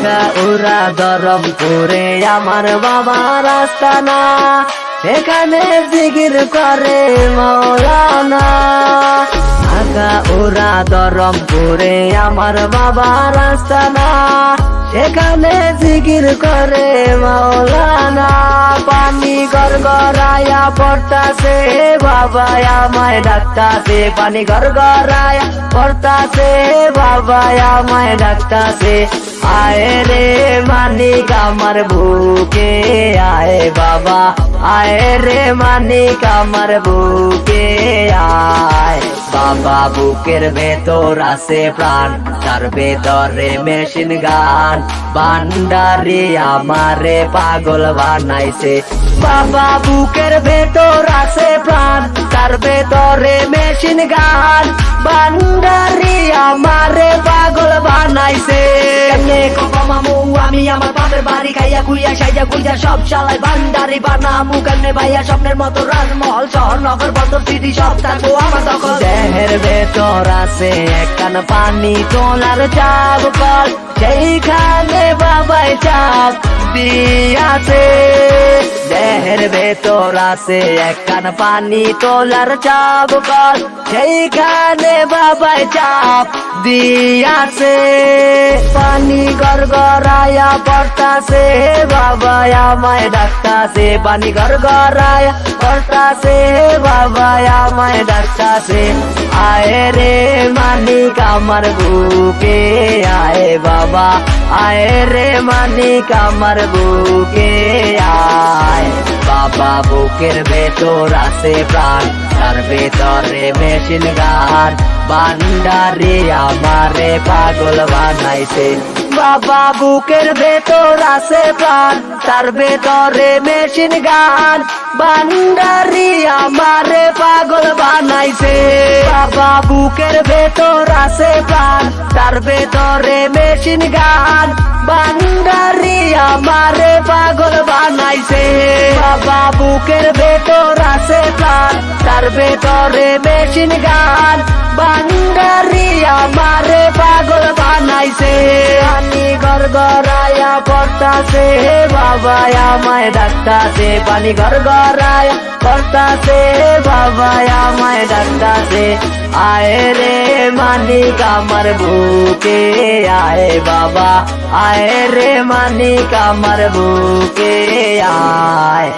ঢাকা উড়া ধরমপুরে আমার বাবার আস্তানা, সেখানে জিকির করে মৌলানা। ঢাকা উড়া ধরমপুরে আমার বাবার আস্তানা, সেখানে জিকির করে মৌলানা। পানি গড়গড়ায়া পড়তাছে, বাবা আমায় ডাকতাছে। পানি গড়গড়ায়া পড়তাছে, বাবা আমায় ডাকতাছে। আয় রে মানিক আমার বুকে আয় বাবা, আয় রে মানিক আমার বুকে আয়। বাবা বুকের ভেতর আছে প্রাণ, তার ভেতরে মেশিন গান। ভান্ডারি আমারে পাগল বানাইছে। বাবা বুকের ভেতর আছে প্রাণ, তার ভেতরে মেশিন গান। ভান্ডারি আমারে পাগল বানাইছে। মামু আমি আমার বাপের বাড়ি খাইয়া খুইয়া সাইয়া খুইয়া সব চালাই ভান্ডারি বানামু কেমনে ভাইয়া। স্বপ্নের মতো রাজমহল শহর নগর বন্দর সিটি সব থাকবো আমার দখল। দেহের ভেতর আছে একখান পানি তোলার চাপ কল, সেইখানে বাবাই চাপ দিয়াছে। দেহের ভেতর আছে একখান পানি তোলার চাপ কল, সেইখানে বাবাই চাপ দিয়াছে। পানি গড়গড়ায়া পড়তাছে, বাবা আমায় ডাকতাছে। পানি গড়গড়ায়া পড়তাছে, বাবা আমায় ডাকতাছে। আয় রে মানিক আমার বুকে আয় বাবা, আয় রে মানিক আমার বুকে আয়। বাবা বুকের ভেতর আছে প্রাণ, তার ভেতরে মেশিন গান। ভান্ডারি আমারে পাগল বানাইছে। বাবা বুকের ভেতর আছে প্রাণ, তার ভেতরে মেশিন গান। ভান্ডারি আমারে পাগল বানাইছে। বাবা বুকের ভেতর আছে প্রাণ, তার ভেতরে মেশিন গান। ভান্ডারি আমারে পাগল বানাইছে। বাবা বুকের ভেতর আছে প্রাণ, তার ভেতরে মেশিন গান। ভান্ডারি আমারে পাগল বানাইছে। পানি গড়গড়ায়া পড়তাছে, বাবা আমায় ডাকতাছে। পানি গড়গড়ায়া পড়তাছে, বাবা আমায় ডাকতাছে। আয় রে মানিক আমার বুকে আয় বাবা, আয় রে মানিক আমার বুকে আয়।